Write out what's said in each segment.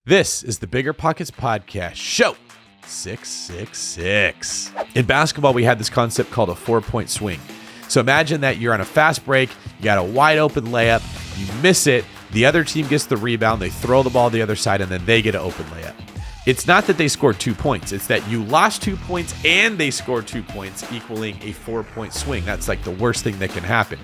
This is the BiggerPockets podcast, show 666. In basketball, we had this concept called a 4-point swing. So imagine that you're on a fast break, you got a wide open layup, you miss it, the other team gets the rebound, they throw the ball the other side, and then they get an open layup. It's not that they scored 2 points, it's that you lost 2 points and they scored 2 points, equaling a 4-point swing. That's like the worst thing that can happen.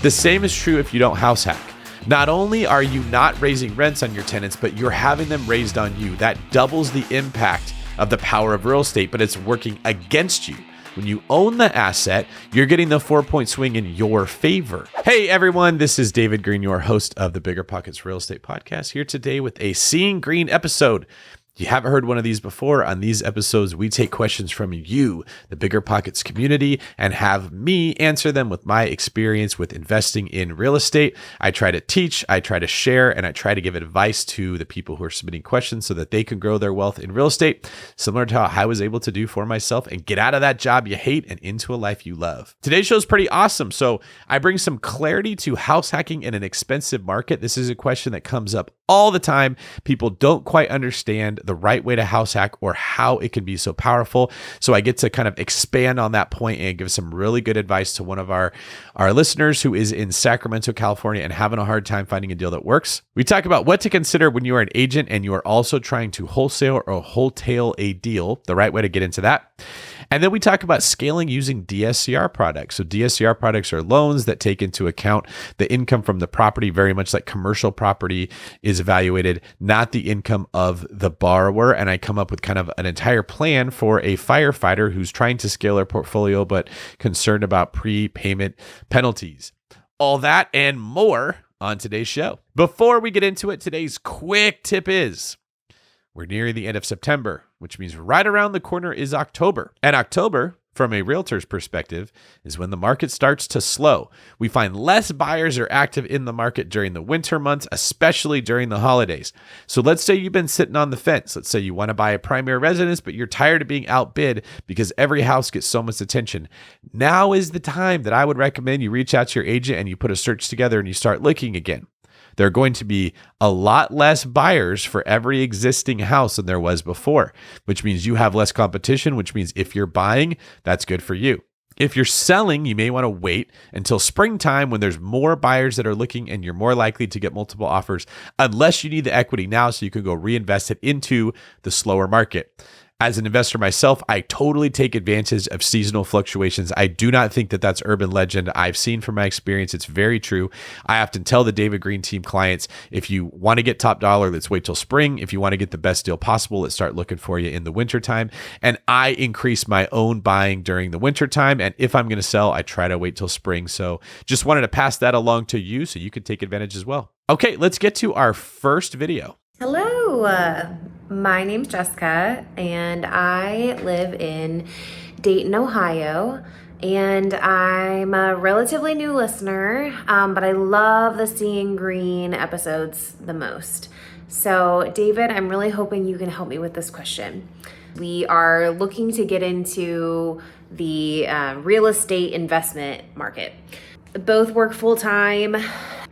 The same is true if you don't house hack. Not only are you not raising rents on your tenants, but you're having them raised on you. That doubles the impact of the power of real estate, but it's working against you. When you own the asset, you're getting the 4-point swing in your favor. Hey everyone, this is David Greene, your host of the BiggerPockets Real Estate Podcast, here today with a Seeing Greene episode. If you haven't heard one of these before, on these episodes, we take questions from you, the BiggerPockets community, and have me answer them with my experience with investing in real estate. I try to teach, I try to share, and I try to give advice to the people who are submitting questions so that they can grow their wealth in real estate, similar to how I was able to do for myself and get out of that job you hate and into a life you love. Today's show is pretty awesome. So I bring some clarity to house hacking in an expensive market. This is a question that comes up all the time. People don't quite understand the right way to house hack or how it can be so powerful. So I get to kind of expand on that point and give some really good advice to one of our listeners who is in Sacramento, California and having a hard time finding a deal that works. We talk about what to consider when you are an agent and you are also trying to wholesale or wholetail a deal, the right way to get into that. And then we talk about scaling using DSCR products. So DSCR products are loans that take into account the income from the property, very much like commercial property is evaluated, not the income of the borrower. And I come up with kind of an entire plan for a firefighter who's trying to scale their portfolio, but concerned about prepayment penalties. All that and more on today's show. Before we get into it, today's quick tip is we're nearing the end of September, which means right around the corner is October. And October, from a realtor's perspective, is when the market starts to slow. We find less buyers are active in the market during the winter months, especially during the holidays. So let's say you've been sitting on the fence. Let's say you want to buy a primary residence, but you're tired of being outbid because every house gets so much attention. Now is the time that I would recommend you reach out to your agent and you put a search together and you start looking again. There are going to be a lot less buyers for every existing house than there was before, which means you have less competition, which means if you're buying, that's good for you. If you're selling, you may want to wait until springtime when there's more buyers that are looking and you're more likely to get multiple offers, unless you need the equity now so you can go reinvest it into the slower market. As an investor myself, I totally take advantage of seasonal fluctuations. I do not think that that's urban legend. I've seen from my experience, it's very true. I often tell the David Greene team clients, if you want to get top dollar, let's wait till spring. If you want to get the best deal possible, let's start looking for you in the wintertime. And I increase my own buying during the wintertime. And if I'm going to sell, I try to wait till spring. So just wanted to pass that along to you so you can take advantage as well. Okay, let's get to our first video. Hello, my name's Jessica and I live in Dayton, Ohio, and I'm a relatively new listener, but I love the Seeing Greene episodes the most. So David, I'm really hoping you can help me with this question. We are looking to get into the real estate investment market. Both work full-time.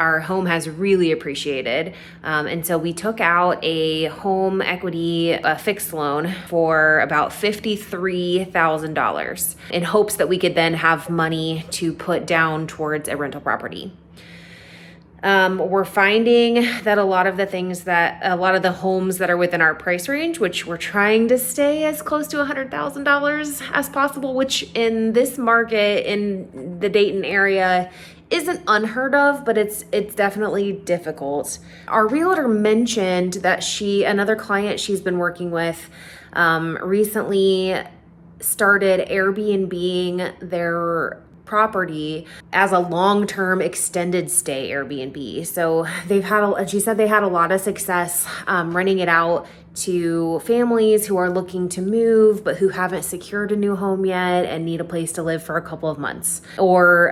Our home has really appreciated. And so we took out a home equity fixed loan for about $53,000 in hopes that we could then have money to put down towards a rental property. We're finding that a lot of the homes that are within our price range, which we're trying to stay as close to $100,000 as possible, which in this market in the Dayton area isn't unheard of, but it's definitely difficult. Our realtor mentioned that another client she's been working with, recently started Airbnb-ing their property as a long-term extended stay Airbnb. So she said they had a lot of success renting it out to families who are looking to move but who haven't secured a new home yet and need a place to live for a couple of months. Or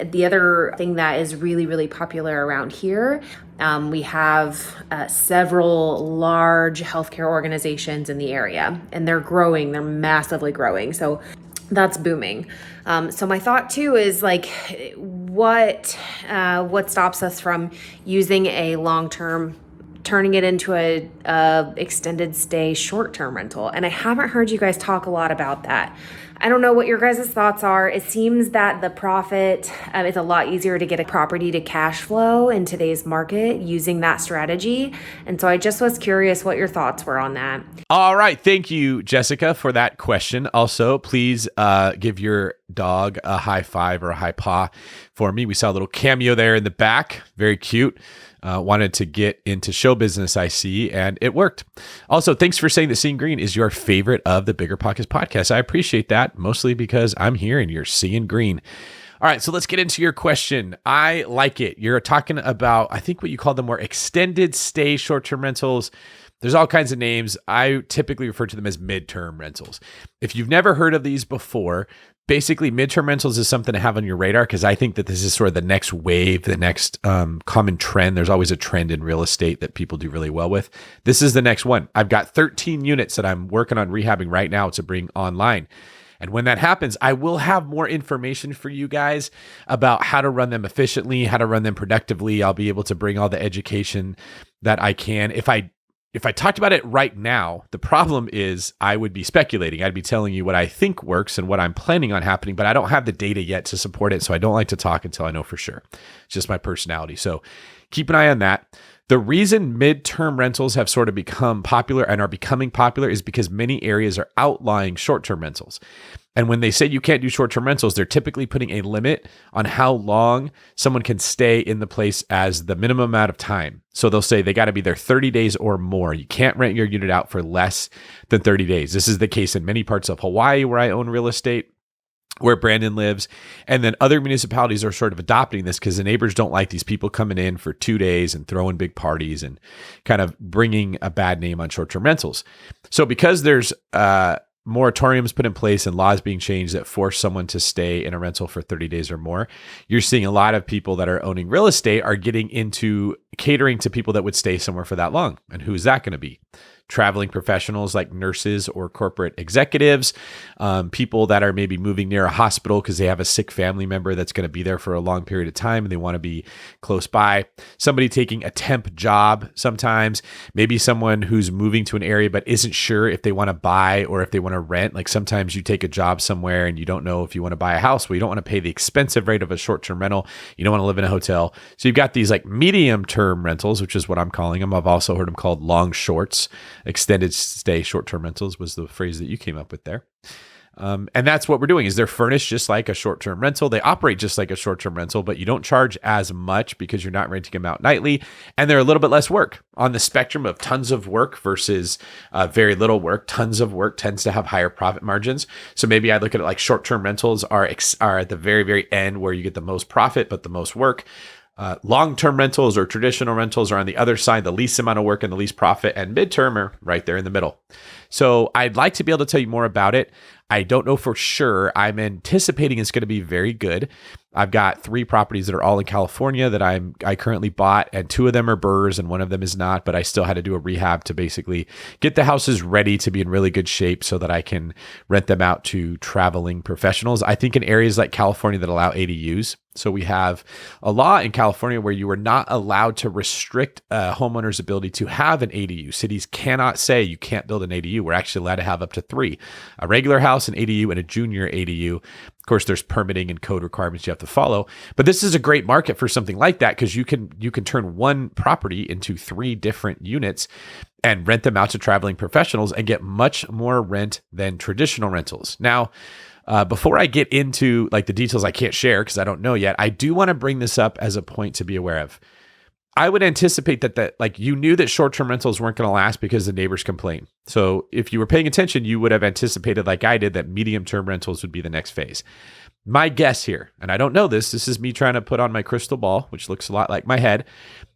the other thing that is really, really popular around here, we have several large healthcare organizations in the area, and they're growing. They're massively growing. So that's booming. So my thought too is like, what stops us from using a long-term turning it into a extended stay short-term rental. And I haven't heard you guys talk a lot about that. I don't know what your guys' thoughts are. It seems that the profit, it's a lot easier to get a property to cash flow in today's market using that strategy. And so I just was curious what your thoughts were on that. All right. Thank you, Jessica, for that question. Also, please give your dog a high five or a high paw for me. We saw a little cameo there in the back. Very cute. Wanted to get into show business, I see, and it worked. Also, thanks for saying that Seeing Greene is your favorite of the BiggerPockets podcast. I appreciate that, mostly because I'm here and you're seeing green. All right, so let's get into your question. I like it. You're talking about, I think what you call them more extended stay short-term rentals. There's all kinds of names. I typically refer to them as midterm rentals. If you've never heard of these before, basically midterm rentals is something to have on your radar because I think that this is sort of the next wave, the next common trend. There's always a trend in real estate that people do really well with. This is the next one. I've got 13 units that I'm working on rehabbing right now to bring online. And when that happens, I will have more information for you guys about how to run them efficiently, how to run them productively. I'll be able to bring all the education that I can. If I talked about it right now, the problem is I would be speculating. I'd be telling you what I think works and what I'm planning on happening, but I don't have the data yet to support it. So I don't like to talk until I know for sure. It's just my personality. So keep an eye on that. The reason midterm rentals have sort of become popular and are becoming popular is because many areas are outlawing short-term rentals. And when they say you can't do short-term rentals, they're typically putting a limit on how long someone can stay in the place as the minimum amount of time. So they'll say they got to be there 30 days or more. You can't rent your unit out for less than 30 days. This is the case in many parts of Hawaii where I own real estate, where Brandon lives. And then other municipalities are sort of adopting this because the neighbors don't like these people coming in for 2 days and throwing big parties and kind of bringing a bad name on short-term rentals. So because there's moratoriums put in place and laws being changed that force someone to stay in a rental for 30 days or more, you're seeing a lot of people that are owning real estate are getting into catering to people that would stay somewhere for that long. And who is that going to be? Traveling professionals like nurses or corporate executives, people that are maybe moving near a hospital because they have a sick family member that's going to be there for a long period of time and they want to be close by. Somebody taking a temp job sometimes, maybe someone who's moving to an area but isn't sure if they want to buy or if they want to rent. Like sometimes you take a job somewhere and you don't know if you want to buy a house. Well, you don't want to pay the expensive rate of a short-term rental. You don't want to live in a hotel. So you've got these like medium-term rentals, which is what I'm calling them. I've also heard them called long shorts. Extended stay short-term rentals was the phrase that you came up with there. And that's what we're doing is they're furnished just like a short-term rental. They operate just like a short-term rental, but you don't charge as much because you're not renting them out nightly. And they're a little bit less work on the spectrum of tons of work versus very little work. Tons of work tends to have higher profit margins. So maybe I look at it like short-term rentals are at the very, very end where you get the most profit, but the most work. Long-term rentals or traditional rentals are on the other side, the least amount of work and the least profit, and midterm are right there in the middle. So I'd like to be able to tell you more about it. I don't know for sure. I'm anticipating it's going to be very good. I've got 3 properties that are all in California that I currently bought, and 2 of them are BRRRRs and 1 of them is not, but I still had to do a rehab to basically get the houses ready to be in really good shape so that I can rent them out to traveling professionals. I think in areas like California that allow ADUs. So we have a law in California where you are not allowed to restrict a homeowner's ability to have an ADU. Cities cannot say you can't build an ADU. We're actually allowed to have up to 3, a regular house, an ADU, and a junior ADU. Of course, there's permitting and code requirements you have to follow, but this is a great market for something like that because you can turn one property into 3 different units and rent them out to traveling professionals and get much more rent than traditional rentals. Now, before I get into like the details I can't share because I don't know yet, I do want to bring this up as a point to be aware of. I would anticipate that like you knew that short-term rentals weren't going to last because the neighbors complain. So if you were paying attention, you would have anticipated like I did that medium-term rentals would be the next phase. My guess here, and I don't know this is me trying to put on my crystal ball, which looks a lot like my head,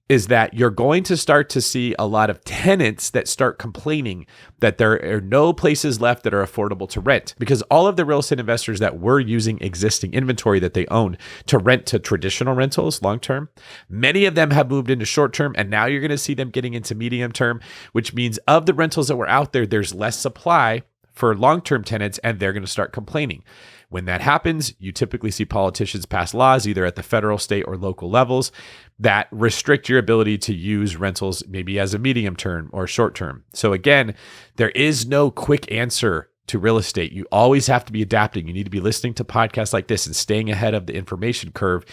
is that you're going to start to see a lot of tenants that start complaining that there are no places left that are affordable to rent because all of the real estate investors that were using existing inventory that they own to rent to traditional rentals long-term, many of them have moved into short-term, and now you're going to see them getting into medium-term, which means of the rentals that were out there, there's less supply for long-term tenants, and they're going to start complaining. When that happens, you typically see politicians pass laws either at the federal, state, or local levels that restrict your ability to use rentals maybe as a medium term or short term. So again, there is no quick answer to real estate. You always have to be adapting. You need to be listening to podcasts like this and staying ahead of the information curve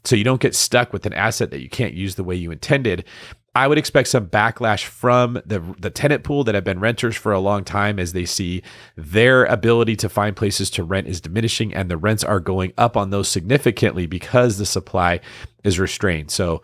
so you don't get stuck with an asset that you can't use the way you intended. I would expect some backlash from the tenant pool that have been renters for a long time as they see their ability to find places to rent is diminishing and the rents are going up on those significantly because the supply is restrained. So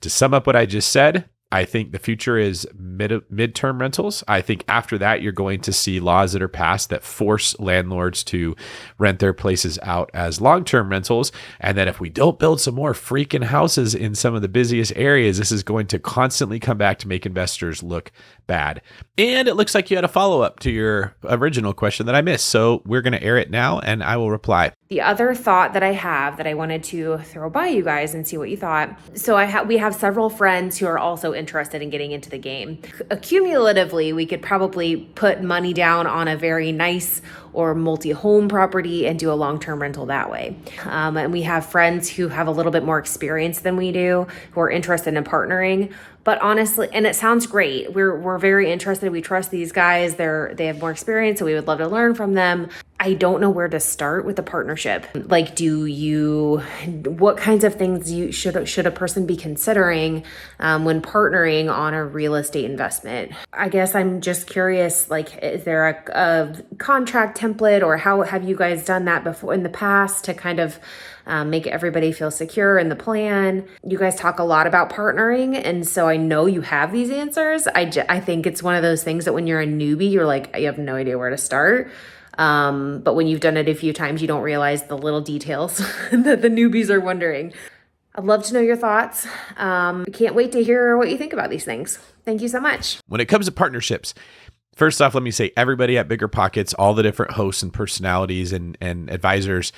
to sum up what I just said, I think the future is midterm rentals. I think after that, you're going to see laws that are passed that force landlords to rent their places out as long-term rentals. And that if we don't build some more freaking houses in some of the busiest areas, this is going to constantly come back to make investors look bad. And it looks like you had a follow-up to your original question that I missed. So we're going to air it now and I will reply. The other thought that I have that I wanted to throw by you guys and see what you thought. So we have several friends who are also interested in getting into the game. Accumulatively, we could probably put money down on a very nice or multi-home property and do a long-term rental that way. And we have friends who have a little bit more experience than we do, who are interested in partnering. But honestly, and it sounds great. We're very interested. We trust these guys. They have more experience, so we would love to learn from them. I don't know where to start with a partnership. Like, what kinds of things should a person be considering when partnering on a real estate investment? I guess I'm just curious, like, is there a contract template, or how have you guys done that before in the past to kind of make everybody feel secure in the plan? You guys talk a lot about partnering, and so I know you have these answers. I think it's one of those things that when you're a newbie, you're like, you have no idea where to start. But when you've done it a few times, you don't realize the little details that the newbies are wondering. I'd love to know your thoughts. I can't wait to hear what you think about these things. Thank you so much. When it comes to partnerships, first off, let me say everybody at BiggerPockets, all the different hosts and personalities and advisors,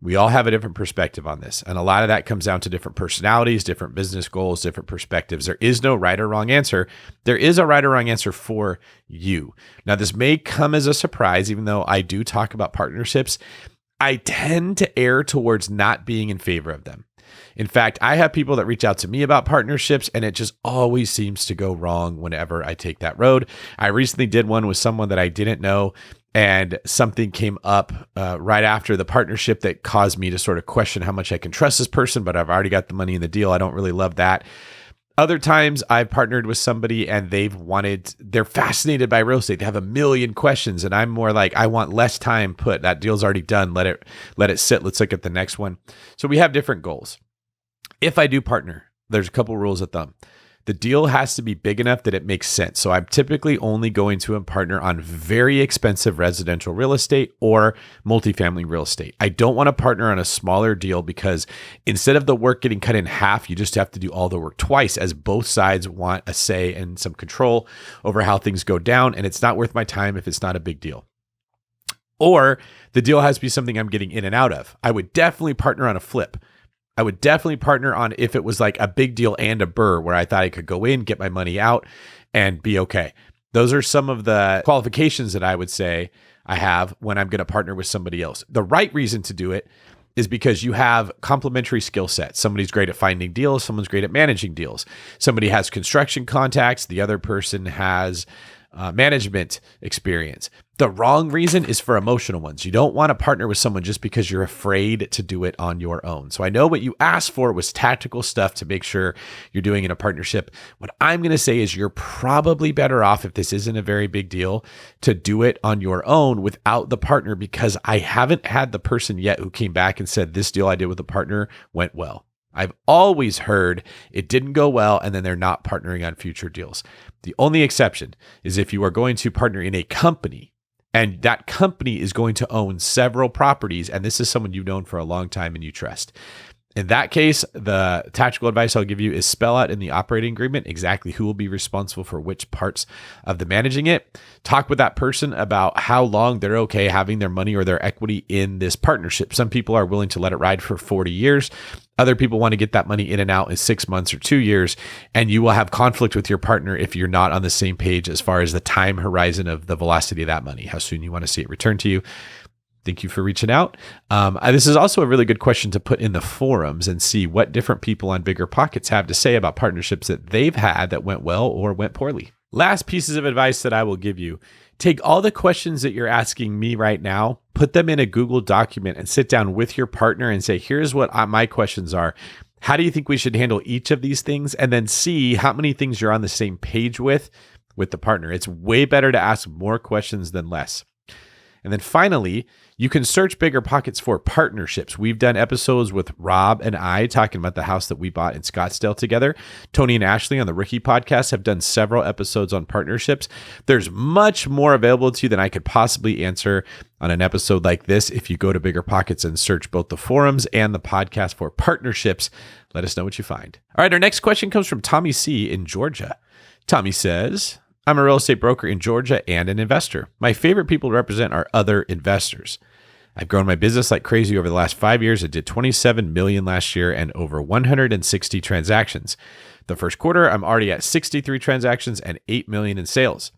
we all have a different perspective on this. And a lot of that comes down to different personalities, different business goals, different perspectives. There is no right or wrong answer. There is a right or wrong answer for you. Now, this may come as a surprise, even though I do talk about partnerships. I tend to err towards not being in favor of them. In fact, I have people that reach out to me about partnerships, and it just always seems to go wrong whenever I take that road. I recently did one with someone that I didn't know, and something came up right after the partnership that caused me to sort of question how much I can trust this person, but I've already got the money in the deal. I don't really love that. Other times I've partnered with somebody and they're fascinated by real estate. They have a million questions, and I'm more like, I want less time put. That deal's already done. Let it sit. Let's look at the next one. So we have different goals. If I do partner, there's a couple rules of thumb. The deal has to be big enough that it makes sense. So I'm typically only going to partner on very expensive residential real estate or multifamily real estate. I don't want to partner on a smaller deal because instead of the work getting cut in half, you just have to do all the work twice, as both sides want a say and some control over how things go down. And it's not worth my time if it's not a big deal. Or the deal has to be something I'm getting in and out of. I would definitely partner on a flip. I would definitely partner on if it was like a big deal and a burr where I thought I could go in, get my money out, and be okay. Those are some of the qualifications that I would say I have when I'm going to partner with somebody else. The right reason to do it is because you have complementary skill sets. Somebody's great at finding deals. Someone's great at managing deals. Somebody has construction contacts. The other person has management experience. The wrong reason is for emotional ones. You don't want to partner with someone just because you're afraid to do it on your own. So I know what you asked for was tactical stuff to make sure you're doing in a partnership. What I'm going to say is you're probably better off, if this isn't a very big deal, to do it on your own without the partner, because I haven't had the person yet who came back and said, this deal I did with a partner went well. I've always heard it didn't go well, and then they're not partnering on future deals. The only exception is if you are going to partner in a company, and that company is going to own several properties, and this is someone you've known for a long time and you trust. In that case, the tactical advice I'll give you is spell out in the operating agreement exactly who will be responsible for which parts of the managing it. Talk with that person about how long they're okay having their money or their equity in this partnership. Some people are willing to let it ride for 40 years. Other people want to get that money in and out in 6 months or 2 years, and you will have conflict with your partner if you're not on the same page as far as the time horizon of the velocity of that money, how soon you want to see it returned to you. Thank you for reaching out. This is also a really good question to put in the forums and see what different people on BiggerPockets have to say about partnerships that they've had that went well or went poorly. Last pieces of advice that I will give you. Take all the questions that you're asking me right now, put them in a Google document and sit down with your partner and say, here's what my questions are. How do you think we should handle each of these things? And then see how many things you're on the same page with the partner. It's way better to ask more questions than less. And then finally, you can search BiggerPockets for partnerships. We've done episodes with Rob and I talking about the house that we bought in Scottsdale together. Tony and Ashley on the Rookie podcast have done several episodes on partnerships. There's much more available to you than I could possibly answer on an episode like this. If you go to BiggerPockets and search both the forums and the podcast for partnerships, let us know what you find. All right, our next question comes from Tommy C. in Georgia. Tommy says, I'm a real estate broker in Georgia and an investor. My favorite people to represent are other investors. I've grown my business like crazy over the last 5 years. I did 27 million last year and over 160 transactions. The first quarter, I'm already at 63 transactions and 8 million in sales.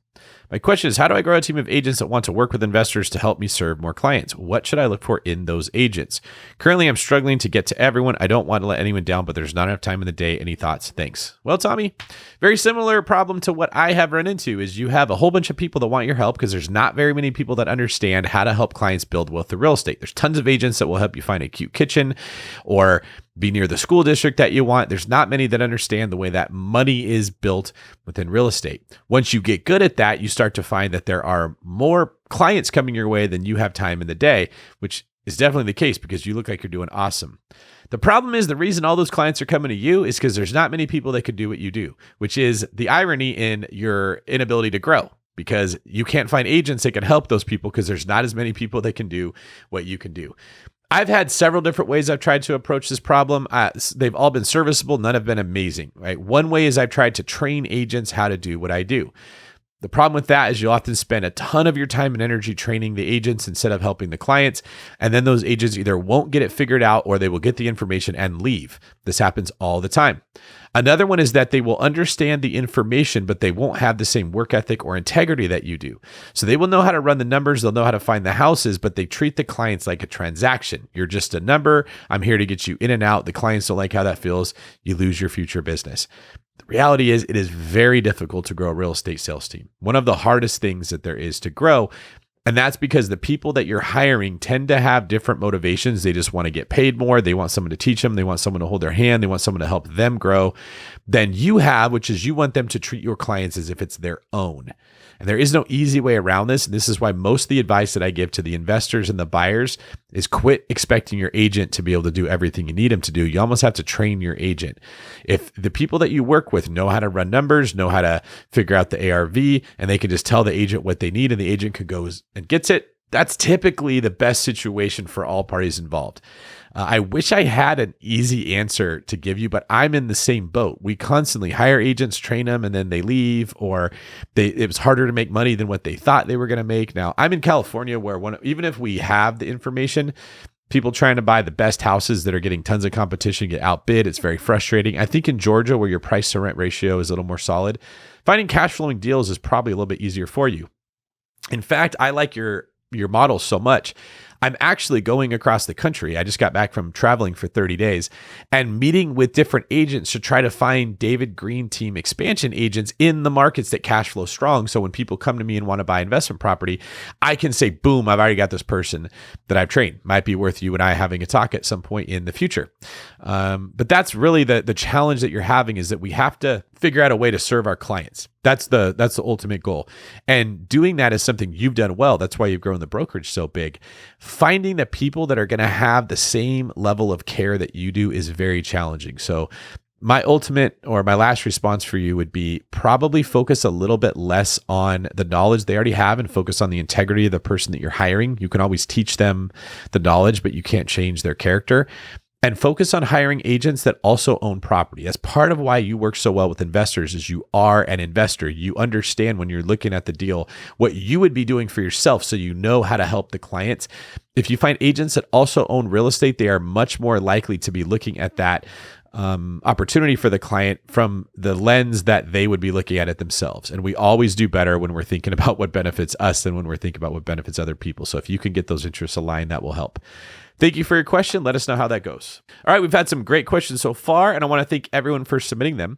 My question is, how do I grow a team of agents that want to work with investors to help me serve more clients? What should I look for in those agents? Currently, I'm struggling to get to everyone. I don't want to let anyone down, but there's not enough time in the day. Any thoughts? Thanks. Well, Tommy, very similar problem to what I have run into is you have a whole bunch of people that want your help because there's not very many people that understand how to help clients build wealth through real estate. There's tons of agents that will help you find a cute kitchen or be near the school district that you want. There's not many that understand the way that money is built within real estate. Once you get good at that, you start to find that there are more clients coming your way than you have time in the day, which is definitely the case because you look like you're doing awesome. The problem is the reason all those clients are coming to you is because there's not many people that could do what you do, which is the irony in your inability to grow. Because you can't find agents that can help those people because there's not as many people that can do what you can do. I've had several different ways I've tried to approach this problem. They've all been serviceable. None have been amazing, right? One way is I've tried to train agents how to do what I do. The problem with that is you'll often spend a ton of your time and energy training the agents instead of helping the clients. And then those agents either won't get it figured out or they will get the information and leave. This happens all the time. Another one is that they will understand the information, but they won't have the same work ethic or integrity that you do. So they will know how to run the numbers. They'll know how to find the houses, but they treat the clients like a transaction. You're just a number. I'm here to get you in and out. The clients don't like how that feels. You lose your future business. The reality is it is very difficult to grow a real estate sales team. One of the hardest things that there is to grow. And that's because the people that you're hiring tend to have different motivations. They just want to get paid more. They want someone to teach them. They want someone to hold their hand. They want someone to help them grow than you have, which is you want them to treat your clients as if it's their own. And there is no easy way around this. And this is why most of the advice that I give to the investors and the buyers is quit expecting your agent to be able to do everything you need him to do. You almost have to train your agent. If the people that you work with know how to run numbers, know how to figure out the ARV, and they can just tell the agent what they need and the agent could go and gets it, that's typically the best situation for all parties involved. I wish I had an easy answer to give you, but I'm in the same boat. We constantly hire agents, train them, and then they leave, or it was harder to make money than what they thought they were going to make. Now, I'm in California where even if we have the information, people trying to buy the best houses that are getting tons of competition get outbid. It's very frustrating. I think in Georgia, where your price to rent ratio is a little more solid, finding cash flowing deals is probably a little bit easier for you. In fact, I like your model so much. I'm actually going across the country. I just got back from traveling for 30 days and meeting with different agents to try to find David Greene team expansion agents in the markets that cash flow strong. So when people come to me and want to buy investment property, I can say, boom, I've already got this person that I've trained. Might be worth you and I having a talk at some point in the future. But that's really the challenge that you're having, is that we have to figure out a way to serve our clients. That's the ultimate goal. And doing that is something you've done well. That's why you've grown the brokerage so big. Finding the people that are going to have the same level of care that you do is very challenging. So my ultimate or my last response for you would be probably focus a little bit less on the knowledge they already have and focus on the integrity of the person that you're hiring. You can always teach them the knowledge, but you can't change their character. And focus on hiring agents that also own property. That's part of why you work so well with investors, is you are an investor. You understand when you're looking at the deal what you would be doing for yourself, so you know how to help the clients. If you find agents that also own real estate, they are much more likely to be looking at that opportunity for the client from the lens that they would be looking at it themselves. And we always do better when we're thinking about what benefits us than when we're thinking about what benefits other people. So if you can get those interests aligned, that will help. Thank you for your question. Let us know how that goes. All right, we've had some great questions so far, and I want to thank everyone for submitting them.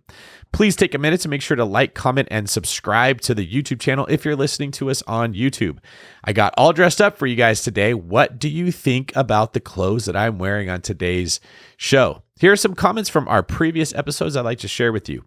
Please take a minute to make sure to like, comment, and subscribe to the YouTube channel if you're listening to us on YouTube. I got all dressed up for you guys today. What do you think about the clothes that I'm wearing on today's show? Here are some comments from our previous episodes I'd like to share with you.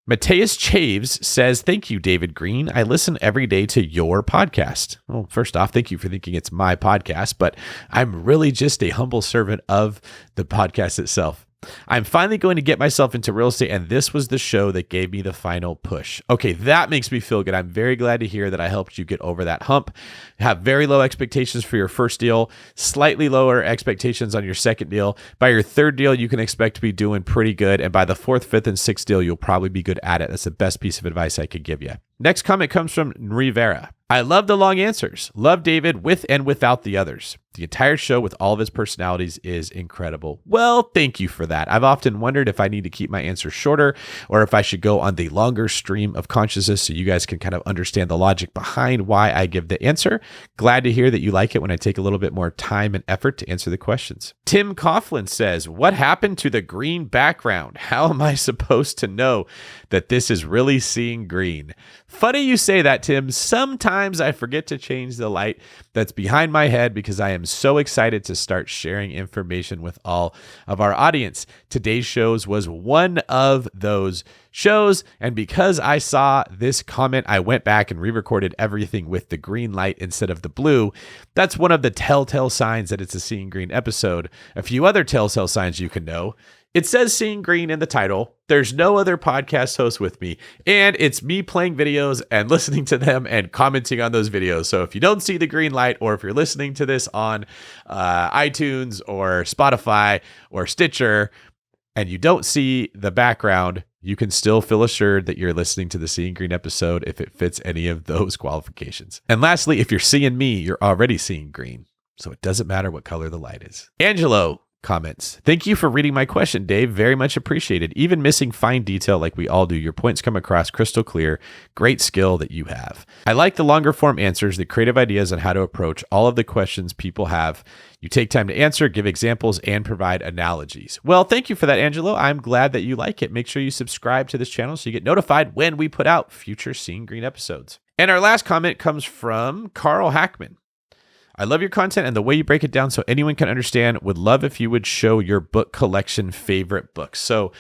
Mateus Chaves says, "Thank you, David Greene. I listen every day to your podcast." Well, first off, thank you for thinking it's my podcast, but I'm really just a humble servant of the podcast itself. I'm finally going to get myself into real estate, and this was the show that gave me the final push. Okay, that makes me feel good. I'm very glad to hear that I helped you get over that hump. Have very low expectations for your first deal, slightly lower expectations on your second deal. By your third deal, you can expect to be doing pretty good, and by the fourth, fifth, and sixth deal, you'll probably be good at it. That's the best piece of advice I could give you. Next comment comes from Rivera. "I love the long answers. Love David with and without the others. The entire show with all of his personalities is incredible." Well, thank you for that. I've often wondered if I need to keep my answers shorter or if I should go on the longer stream of consciousness so you guys can kind of understand the logic behind why I give the answer. Glad to hear that you like it when I take a little bit more time and effort to answer the questions. Tim Coughlin says, "What happened to the green background? How am I supposed to know that this is really Seeing Greene?" Funny you say that, Tim. Sometimes I forget to change the light that's behind my head because I am so excited to start sharing information with all of our audience. Today's shows was one of those shows, and because I saw this comment, I went back and re-recorded everything with the green light instead of the blue. That's one of the telltale signs that it's a Seeing Greene episode. A few other telltale signs you can know. It says Seeing Greene in the title. There's no other podcast host with me, and it's me playing videos and listening to them and commenting on those videos. So if you don't see the green light, or if you're listening to this on iTunes or Spotify or Stitcher, and you don't see the background, you can still feel assured that you're listening to the Seeing Greene episode if it fits any of those qualifications. And lastly, if you're seeing me, you're already seeing green. So it doesn't matter what color the light is. Angelo comments, "Thank you for reading my question, Dave. Very much appreciated. Even missing fine detail like we all do, your points come across crystal clear. Great skill that you have. I like the longer form answers, the creative ideas on how to approach all of the questions people have. You take time to answer, give examples, and provide analogies." Well, thank you for that, Angelo. I'm glad that you like it. Make sure you subscribe to this channel so you get notified when we put out future Seeing Greene episodes. And our last comment comes from Carl Hackman. "I love your content and the way you break it down so anyone can understand. Would love if you would show your book collection favorite books." So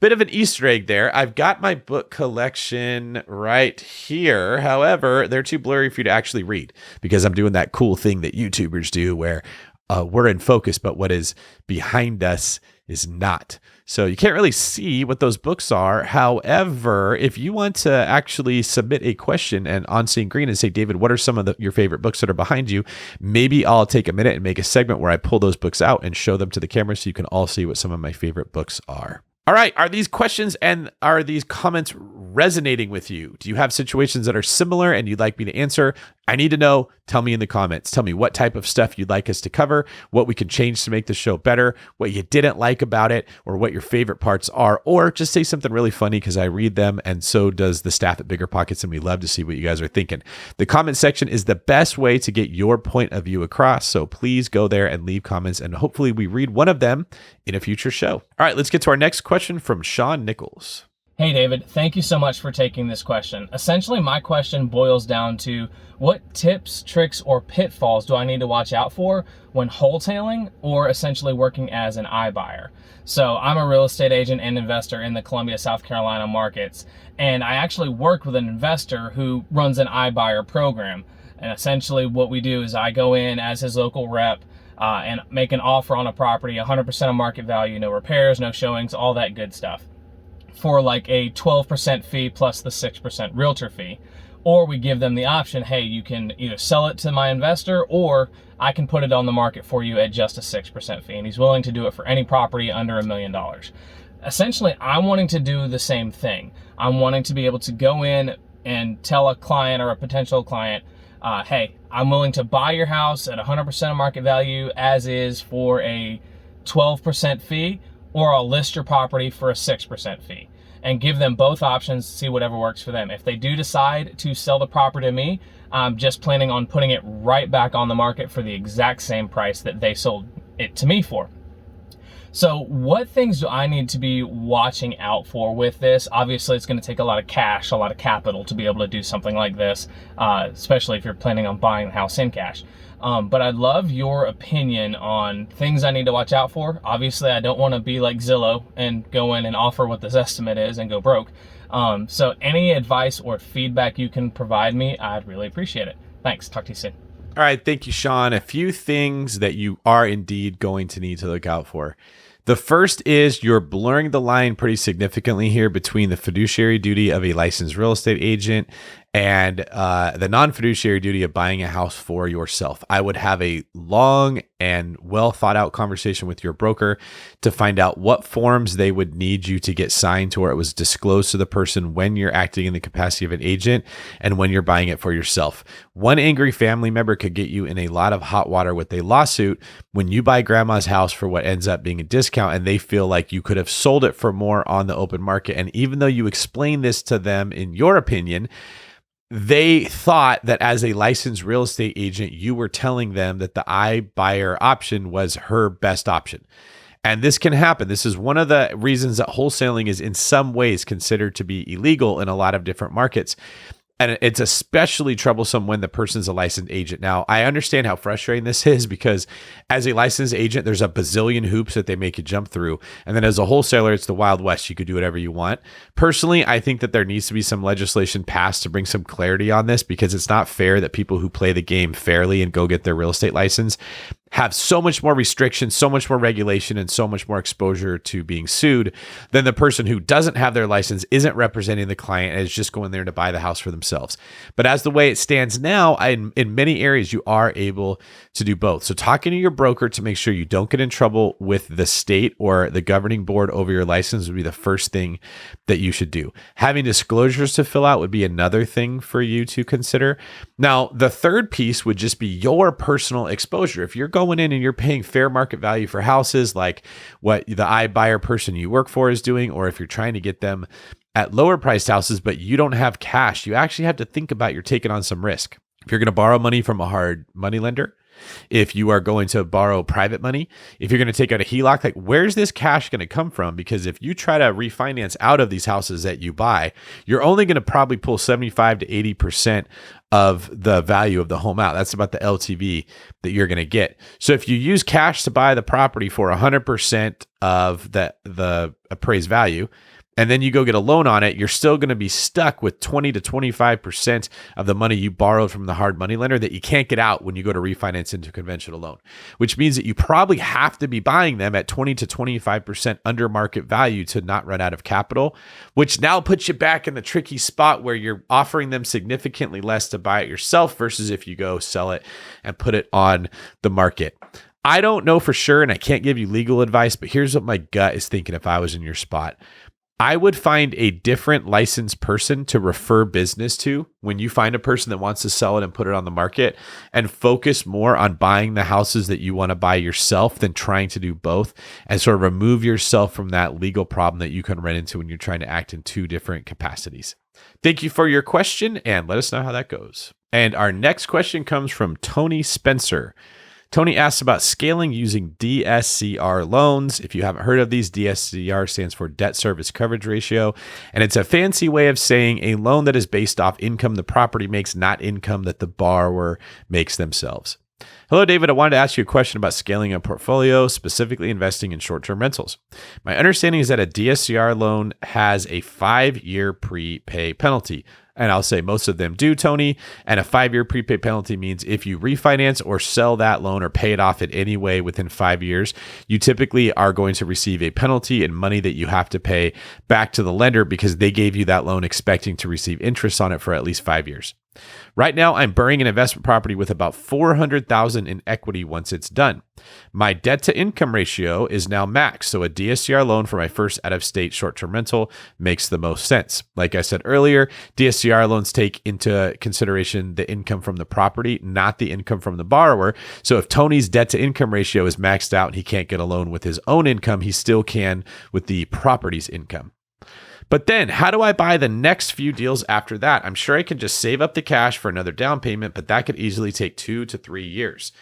bit of an Easter egg there. I've got my book collection right here. However, they're too blurry for you to actually read because I'm doing that cool thing that YouTubers do where we're in focus, but what is behind us is not. So you can't really see what those books are. However, if you want to actually submit a question and on Seeing Greene and say, "David, what are some of your favorite books that are behind you?" Maybe I'll take a minute and make a segment where I pull those books out and show them to the camera so you can all see what some of my favorite books are. All right. Are these questions and are these comments resonating with you? Do you have situations that are similar and you'd like me to answer? I need to know. Tell me in the comments. Tell me what type of stuff you'd like us to cover, what we can change to make the show better, what you didn't like about it, or what your favorite parts are, or just say something really funny because I read them and so does the staff at BiggerPockets, and we love to see what you guys are thinking. The comment section is the best way to get your point of view across, so please go there and leave comments, and hopefully we read one of them in a future show. All right, let's get to our next question from Sean Nichols. Hey David, thank you so much for taking this question. Essentially, my question boils down to what tips, tricks, or pitfalls do I need to watch out for when wholesaling or essentially working as an iBuyer? So I'm a real estate agent and investor in the Columbia, South Carolina markets, and I actually work with an investor who runs an iBuyer program. And essentially what we do is I go in as his local rep and make an offer on a property, 100% of market value, no repairs, no showings, all that good stuff, for like a 12% fee plus the 6% realtor fee. Or we give them the option, hey, you can either sell it to my investor or I can put it on the market for you at just a 6% fee. And he's willing to do it for any property under $1 million. Essentially, I'm wanting to do the same thing. I'm wanting to be able to go in and tell a client or a potential client, hey, I'm willing to buy your house at 100% of market value as is for a 12% fee, or I'll list your property for a 6% fee, and give them both options to see whatever works for them. If they do decide to sell the property to me, I'm just planning on putting it right back on the market for the exact same price that they sold it to me for. So what things do I need to be watching out for with this? Obviously, it's going to take a lot of cash, a lot of capital to be able to do something like this, especially if you're planning on buying the house in cash. But I'd love your opinion on things I need to watch out for. Obviously, I don't want to be like Zillow and go in and offer what this estimate is and go broke. So any advice or feedback you can provide me, I'd really appreciate it. Thanks. Talk to you soon. All right. Thank you, Sean. A few things that you are indeed going to need to look out for. The first is you're blurring the line pretty significantly here between the fiduciary duty of a licensed real estate agent and the non-fiduciary duty of buying a house for yourself. I would have a long and well thought out conversation with your broker to find out what forms they would need you to get signed to where it was disclosed to the person when you're acting in the capacity of an agent and when you're buying it for yourself. One angry family member could get you in a lot of hot water with a lawsuit when you buy grandma's house for what ends up being a discount and they feel like you could have sold it for more on the open market. And even though you explain this to them in your opinion, they thought that as a licensed real estate agent, you were telling them that the iBuyer option was her best option. And this can happen. This is one of the reasons that wholesaling is in some ways considered to be illegal in a lot of different markets. And it's especially troublesome when the person's a licensed agent. Now, I understand how frustrating this is because as a licensed agent, there's a bazillion hoops that they make you jump through. And then as a wholesaler, it's the Wild West. You could do whatever you want. Personally, I think that there needs to be some legislation passed to bring some clarity on this because it's not fair that people who play the game fairly and go get their real estate license have so much more restrictions, so much more regulation, and so much more exposure to being sued than the person who doesn't have their license, isn't representing the client, and is just going there to buy the house for themselves. But as the way it stands now, in many areas, you are able to do both. So talking to your broker to make sure you don't get in trouble with the state or the governing board over your license would be the first thing that you should do. Having disclosures to fill out would be another thing for you to consider. Now, the third piece would just be your personal exposure. If you're going in and you're paying fair market value for houses like what the iBuyer person you work for is doing, or if you're trying to get them at lower priced houses, but you don't have cash, you actually have to think about you're taking on some risk. If you're going to borrow money from a hard money lender, if you are going to borrow private money, if you're going to take out a HELOC, like where's this cash going to come from? Because if you try to refinance out of these houses that you buy, you're only going to probably pull 75 to 80% of the value of the home out. That's about the LTV that you're going to get. So if you use cash to buy the property for 100% of the appraised value, and then you go get a loan on it, you're still going to be stuck with 20 to 25% of the money you borrowed from the hard money lender that you can't get out when you go to refinance into a conventional loan, which means that you probably have to be buying them at 20 to 25% under market value to not run out of capital, which now puts you back in the tricky spot where you're offering them significantly less to buy it yourself versus if you go sell it and put it on the market. I don't know for sure, and I can't give you legal advice, but here's what my gut is thinking if I was in your spot. I would find a different licensed person to refer business to when you find a person that wants to sell it and put it on the market, and focus more on buying the houses that you want to buy yourself than trying to do both, and sort of remove yourself from that legal problem that you can run into when you're trying to act in two different capacities. Thank you for your question and let us know how that goes. And our next question comes from Tony Spencer. Tony asks about scaling using DSCR loans. If you haven't heard of these, DSCR stands for debt service coverage ratio, and it's a fancy way of saying a loan that is based off income the property makes, not income that the borrower makes themselves. Hello, David. I wanted to ask you a question about scaling a portfolio, specifically investing in short-term rentals. My understanding is that a DSCR loan has a 5-year prepay penalty. And I'll say most of them do, Tony. And a 5-year prepay penalty means if you refinance or sell that loan or pay it off in any way within 5 years, you typically are going to receive a penalty and money that you have to pay back to the lender because they gave you that loan expecting to receive interest on it for at least 5 years. Right now, I'm buying an investment property with about $400,000 in equity once it's done. My debt to income ratio is now max, so a DSCR loan for my first out-of-state short-term rental makes the most sense. Like I said earlier, DSCR DSCR loans take into consideration the income from the property, not the income from the borrower. So if Tony's debt to income ratio is maxed out and he can't get a loan with his own income, he still can with the property's income. But then how do I buy the next few deals after that? I'm sure I can just save up the cash for another down payment, but that could easily take 2 to 3 years.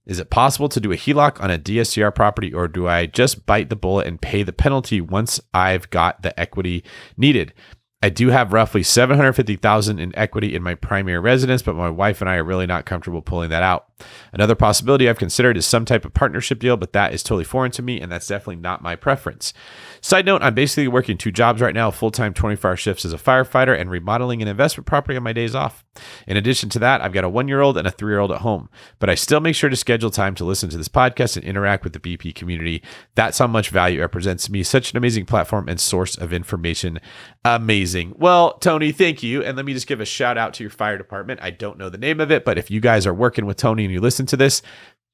Is it possible to do a HELOC on a DSCR property, or do I just bite the bullet and pay the penalty once I've got the equity needed? I do have roughly $750,000 in equity in my primary residence, but my wife and I are really not comfortable pulling that out. Another possibility I've considered is some type of partnership deal, but that is totally foreign to me, and that's definitely not my preference. Side note, I'm basically working 2 jobs right now, full-time 24-hour shifts as a firefighter and remodeling an investment property on my days off. In addition to that, I've got a 1-year-old and a 3-year-old at home, but I still make sure to schedule time to listen to this podcast and interact with the BP community. That's how much value it represents to me. Such an amazing platform and source of information. Amazing. Well, Tony, thank you. And let me just give a shout out to your fire department. I don't know the name of it, but if you guys are working with Tony and you listen to this,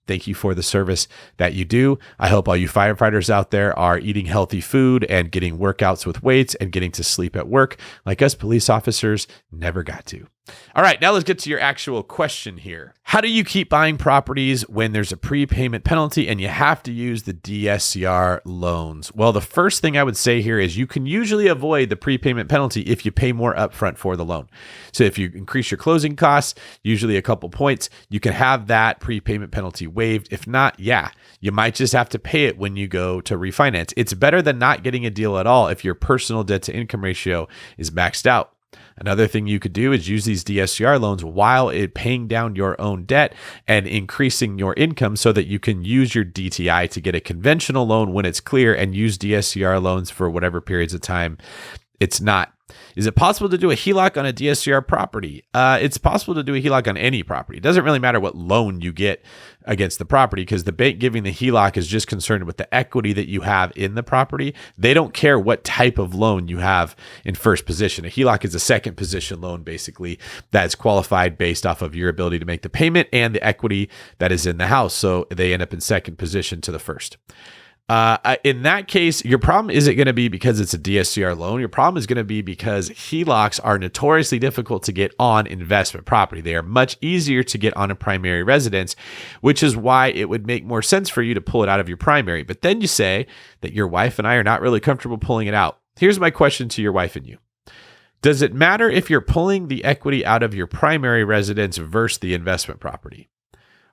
thank you for the service that you do. I hope all you firefighters out there are eating healthy food and getting workouts with weights and getting to sleep at work like us police officers never got to. All right, now let's get to your actual question here. How do you keep buying properties when there's a prepayment penalty and you have to use the DSCR loans? Well, the first thing I would say here is you can usually avoid the prepayment penalty if you pay more upfront for the loan. So if you increase your closing costs, usually a couple points, you can have that prepayment penalty waived. If not, you might just have to pay it when you go to refinance. It's better than not getting a deal at all if your personal debt to income ratio is maxed out. Another thing you could do is use these DSCR loans while paying down your own debt and increasing your income so that you can use your DTI to get a conventional loan when it's clear and use DSCR loans for whatever periods of time it's not. Is it possible to do a HELOC on a DSCR property? It's possible to do a HELOC on any property. It doesn't really matter what loan you get against the property because the bank giving the HELOC is just concerned with the equity that you have in the property. They don't care what type of loan you have in first position. A HELOC is a second position loan, basically, that's qualified based off of your ability to make the payment and the equity that is in the house. So they end up in second position to the first. In that case, your problem isn't going to be because it's a DSCR loan. Your problem is going to be because HELOCs are notoriously difficult to get on investment property. They are much easier to get on a primary residence, which is why it would make more sense for you to pull it out of your primary. But then you say that your wife and I are not really comfortable pulling it out. Here's my question to your wife and you. Does it matter if you're pulling the equity out of your primary residence versus the investment property?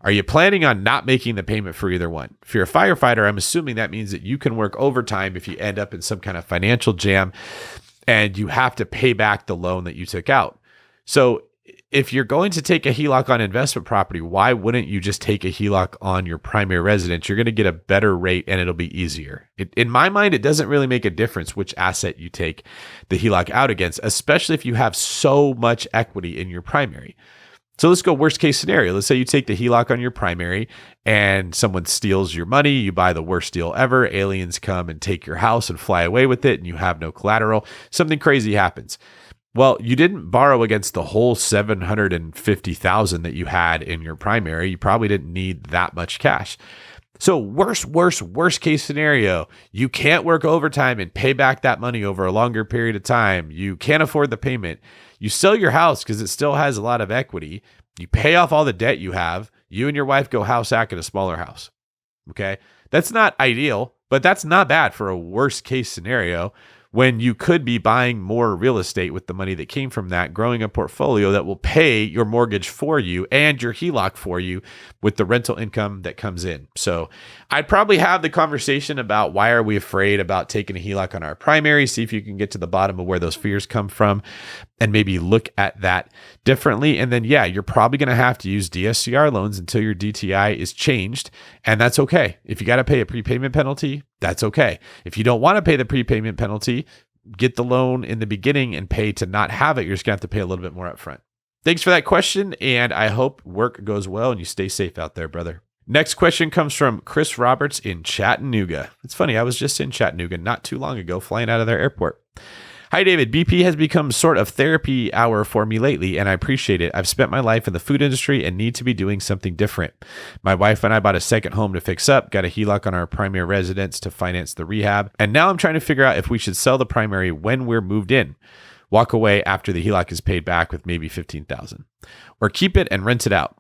Are you planning on not making the payment for either one? If you're a firefighter, I'm assuming that means that you can work overtime if you end up in some kind of financial jam and you have to pay back the loan that you took out. So if you're going to take a HELOC on investment property, why wouldn't you just take a HELOC on your primary residence? You're going to get a better rate and it'll be easier. In my mind, it doesn't really make a difference which asset you take the HELOC out against, especially if you have so much equity in your primary. So let's go worst case scenario. Let's say you take the HELOC on your primary and someone steals your money. You buy the worst deal ever. Aliens come and take your house and fly away with it and you have no collateral. Something crazy happens. Well, you didn't borrow against the whole $750,000 that you had in your primary. You probably didn't need that much cash. So worst case scenario, you can't work overtime and pay back that money over a longer period of time. You can't afford the payment. You sell your house because it still has a lot of equity. You pay off all the debt you have. You and your wife go house hack at a smaller house. Okay. That's not ideal, but that's not bad for a worst case scenario when you could be buying more real estate with the money that came from that, growing a portfolio that will pay your mortgage for you and your HELOC for you with the rental income that comes in. So I'd probably have the conversation about why are we afraid about taking a HELOC on our primary, see if you can get to the bottom of where those fears come from and maybe look at that differently. And then, you're probably going to have to use DSCR loans until your DTI is changed. And that's okay. If you got to pay a prepayment penalty, that's okay. If you don't want to pay the prepayment penalty, get the loan in the beginning and pay to not have it. You're just going to have to pay a little bit more upfront. Thanks for that question. And I hope work goes well and you stay safe out there, brother. Next question comes from Chris Roberts in Chattanooga. It's funny. I was just in Chattanooga not too long ago, flying out of their airport. Hi, David. BP has become sort of therapy hour for me lately, and I appreciate it. I've spent my life in the food industry and need to be doing something different. My wife and I bought a second home to fix up, got a HELOC on our primary residence to finance the rehab, and now I'm trying to figure out if we should sell the primary when we're moved in. Walk away after the HELOC is paid back with maybe $15,000, or keep it and rent it out.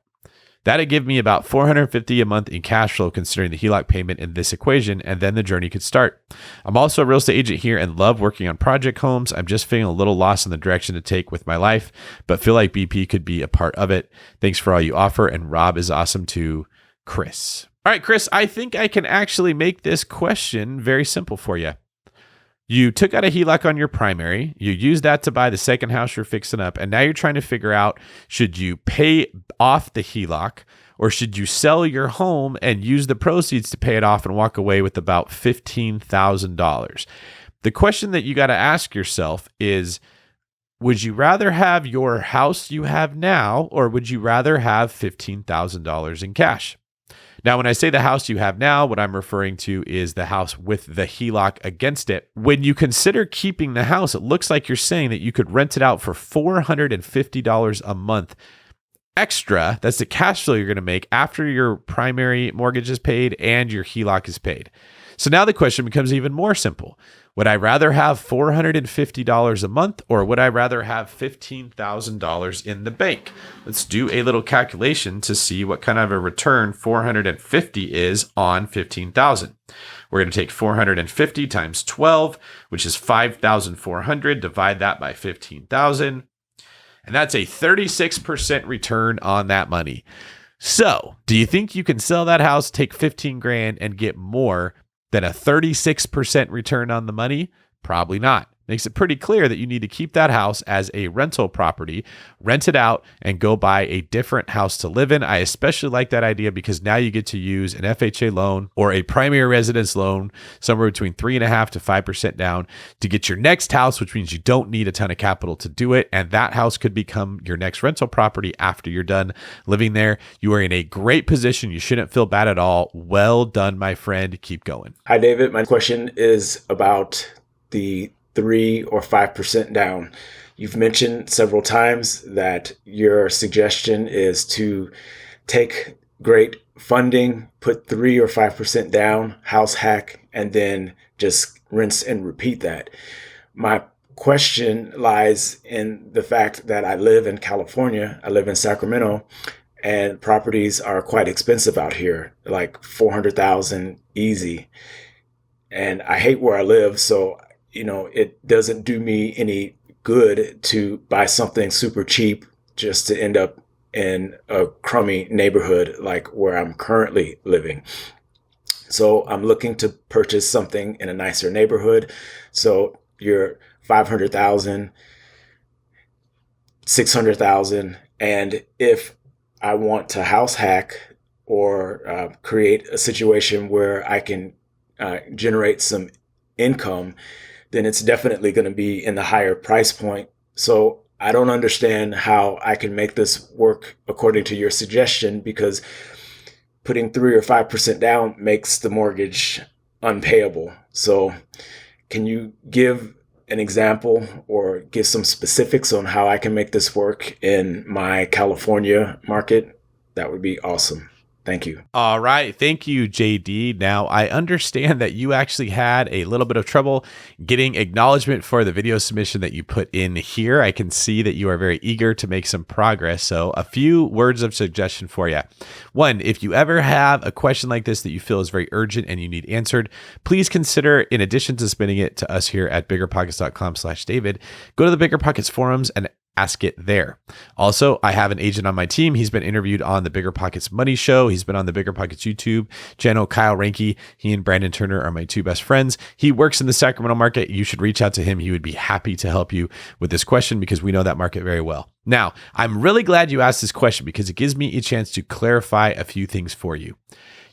That'd give me about $450 a month in cash flow considering the HELOC payment in this equation, and then the journey could start. I'm also a real estate agent here and love working on project homes. I'm just feeling a little lost in the direction to take with my life, but feel like BP could be a part of it. Thanks for all you offer, and Rob is awesome too, Chris. All right, Chris, I think I can actually make this question very simple for you. You took out a HELOC on your primary, you used that to buy the second house you're fixing up, and now you're trying to figure out, should you pay off the HELOC or should you sell your home and use the proceeds to pay it off and walk away with about $15,000? The question that you got to ask yourself is, would you rather have your house you have now, or would you rather have $15,000 in cash? Now, when I say the house you have now, what I'm referring to is the house with the HELOC against it. When you consider keeping the house, it looks like you're saying that you could rent it out for $450 a month extra. That's the cash flow you're going to make after your primary mortgage is paid and your HELOC is paid. So now the question becomes even more simple. Would I rather have $450 a month, or would I rather have $15,000 in the bank? Let's do a little calculation to see what kind of a return 450 is on 15,000. We're going to take 450 times 12, which is 5,400. Divide that by 15,000. And that's a 36% return on that money. So do you think you can sell that house, take 15 grand and get more than a 36% return on the money? Probably not. Makes it pretty clear that you need to keep that house as a rental property, rent it out, and go buy a different house to live in. I especially like that idea because now you get to use an FHA loan or a primary residence loan, somewhere between 3.5% to 5% down, to get your next house, which means you don't need a ton of capital to do it. And that house could become your next rental property after you're done living there. You are in a great position. You shouldn't feel bad at all. Well done, my friend. Keep going. Hi, David. My question is about the 3 or 5% down. You've mentioned several times that your suggestion is to take great funding, put 3 or 5% down, house hack, and then just rinse and repeat that. My question lies in the fact that I live in California, I live in Sacramento, and properties are quite expensive out here, like $400,000 easy. And I hate where I live, so it doesn't do me any good to buy something super cheap just to end up in a crummy neighborhood like where I'm currently living. So I'm looking to purchase something in a nicer neighborhood. So you're $500,000, $600,000. And if I want to house hack or create a situation where I can generate some income, then it's definitely going to be in the higher price point. So I don't understand how I can make this work according to your suggestion, because putting 3 or 5% down makes the mortgage unpayable. So can you give an example or give some specifics on how I can make this work in my California market? That would be awesome. Thank you. All right. Thank you, JD. Now, I understand that you actually had a little bit of trouble getting acknowledgement for the video submission that you put in here. I can see that you are very eager to make some progress. So a few words of suggestion for you. One, if you ever have a question like this that you feel is very urgent and you need answered, please consider, in addition to submitting it to us here at biggerpockets.com/David, go to the BiggerPockets forums and ask it there. Also, I have an agent on my team. He's been interviewed on the BiggerPockets Money Show. He's been on the BiggerPockets YouTube channel. Kyle Ranke, he and Brandon Turner are my two best friends. He works in the Sacramento market. You should reach out to him. He would be happy to help you with this question because we know that market very well. Now, I'm really glad you asked this question because it gives me a chance to clarify a few things for you.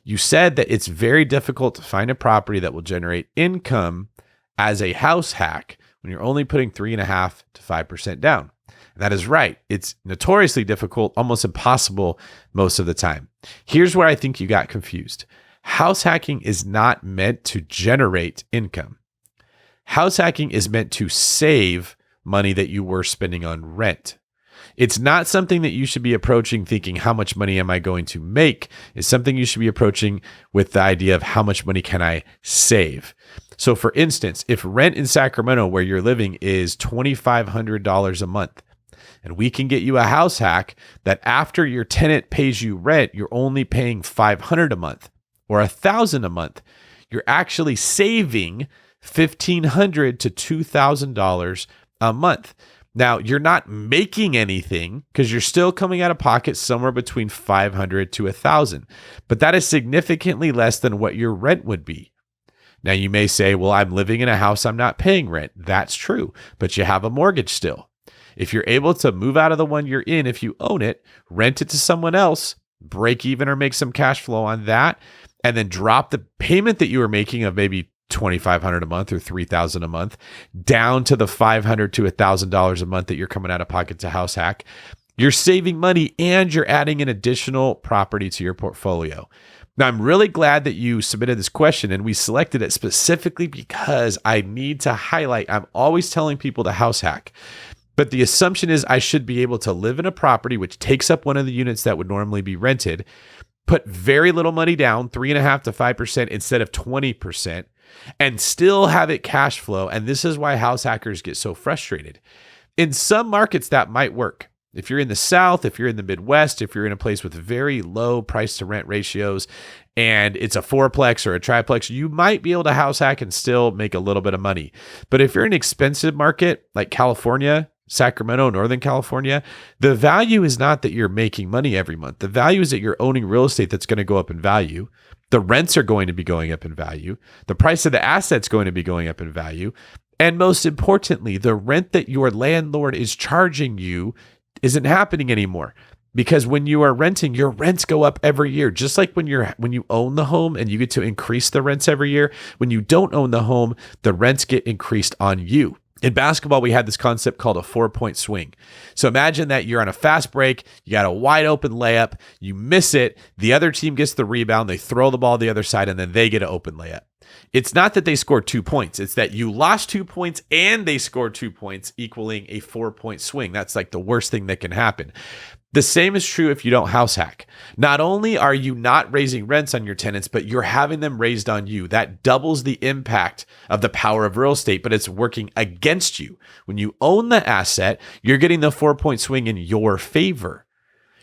You said that it's very difficult to find a property that will generate income as a house hack when you're only putting 3.5% to 5% down. That is right. It's notoriously difficult, almost impossible most of the time. Here's where I think you got confused. House hacking is not meant to generate income. House hacking is meant to save money that you were spending on rent. It's not something that you should be approaching thinking, how much money am I going to make? It's something you should be approaching with the idea of how much money can I save? So for instance, if rent in Sacramento where you're living is $2,500 a month, and we can get you a house hack that after your tenant pays you rent, you're only paying $500 a month or $1,000 a month, you're actually saving $1,500 to $2,000 a month. Now, you're not making anything because you're still coming out of pocket somewhere between $500 to $1,000, but that is significantly less than what your rent would be. Now, you may say, well, I'm living in a house, I'm not paying rent. That's true, but you have a mortgage still. If you're able to move out of the one you're in, if you own it, rent it to someone else, break even or make some cash flow on that, and then drop the payment that you were making of maybe $2,500 a month or $3,000 a month down to the $500 to $1,000 a month that you're coming out of pocket to house hack, you're saving money and you're adding an additional property to your portfolio. Now, I'm really glad that you submitted this question, and we selected it specifically because I need to highlight, I'm always telling people to house hack. But the assumption is I should be able to live in a property which takes up one of the units that would normally be rented, put very little money down, 3.5% to 5% instead of 20%, and still have it cash flow. And this is why house hackers get so frustrated. In some markets, that might work. If you're in the South, if you're in the Midwest, if you're in a place with very low price to rent ratios, and it's a fourplex or a triplex, you might be able to house hack and still make a little bit of money. But if you're in an expensive market like California, Sacramento, Northern California, the value is not that you're making money every month. The value is that you're owning real estate that's going to go up in value. The rents are going to be going up in value. The price of the asset's going to be going up in value. And most importantly, the rent that your landlord is charging you isn't happening anymore. Because when you are renting, your rents go up every year. Just like when you own the home and you get to increase the rents every year, when you don't own the home, the rents get increased on you. In basketball, we had this concept called a 4-point swing. So imagine that you're on a fast break, you got a wide open layup, you miss it, the other team gets the rebound, they throw the ball the other side, and then they get an open layup. It's not that they scored 2 points. It's that you lost 2 points and they scored 2 points, equaling a 4-point swing. That's like the worst thing that can happen. The same is true if you don't house hack. Not only are you not raising rents on your tenants, but you're having them raised on you. That doubles the impact of the power of real estate, but it's working against you. When you own the asset, you're getting the 4-point swing in your favor.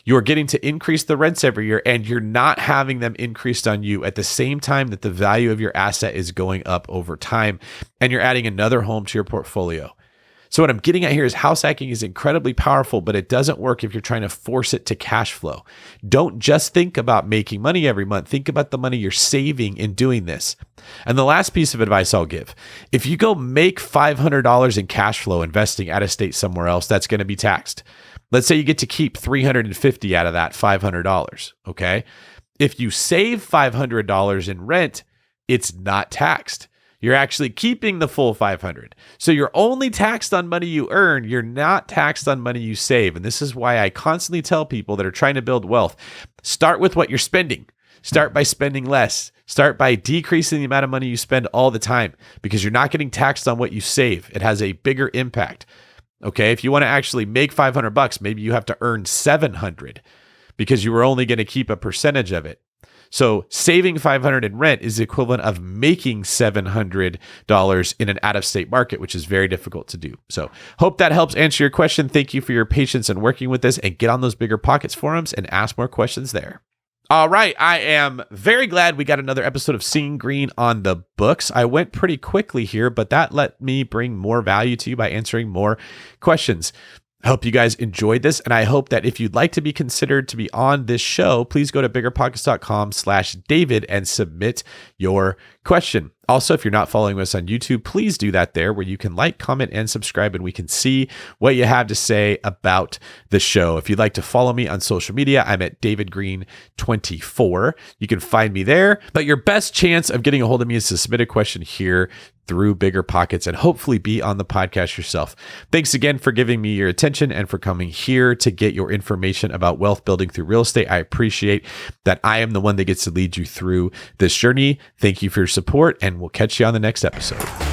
You're getting to increase the rents every year, and you're not having them increased on you at the same time that the value of your asset is going up over time, and you're adding another home to your portfolio. So what I'm getting at here is house hacking is incredibly powerful, but it doesn't work if you're trying to force it to cash flow. Don't just think about making money every month. Think about the money you're saving in doing this. And the last piece of advice I'll give, if you go make $500 in cash flow investing out of state somewhere else, that's going to be taxed. Let's say you get to keep $350 out of that $500, okay? If you save $500 in rent, it's not taxed. You're actually keeping the full $500. So you're only taxed on money you earn. You're not taxed on money you save. And this is why I constantly tell people that are trying to build wealth, start with what you're spending. Start by spending less. Start by decreasing the amount of money you spend all the time because you're not getting taxed on what you save. It has a bigger impact. Okay, if you want to actually make $500, maybe you have to earn $700 because you were only going to keep a percentage of it. So saving $500 in rent is the equivalent of making $700 in an out-of-state market, which is very difficult to do. So hope that helps answer your question. Thank you for your patience in working with this, and get on those BiggerPockets forums and ask more questions there. All right, I am very glad we got another episode of Seeing Greene on the books. I went pretty quickly here, but that let me bring more value to you by answering more questions. I hope you guys enjoyed this, and I hope that if you'd like to be considered to be on this show, please go to biggerpockets.com/David and submit your question. Also, if you're not following us on YouTube, please do that there where you can like, comment, and subscribe, and we can see what you have to say about the show. If you'd like to follow me on social media, I'm at DavidGreene24. You can find me there, but your best chance of getting a hold of me is to submit a question here through BiggerPockets and hopefully be on the podcast yourself. Thanks again for giving me your attention and for coming here to get your information about wealth building through real estate. I appreciate that I am the one that gets to lead you through this journey. Thank you for your support, and we'll catch you on the next episode.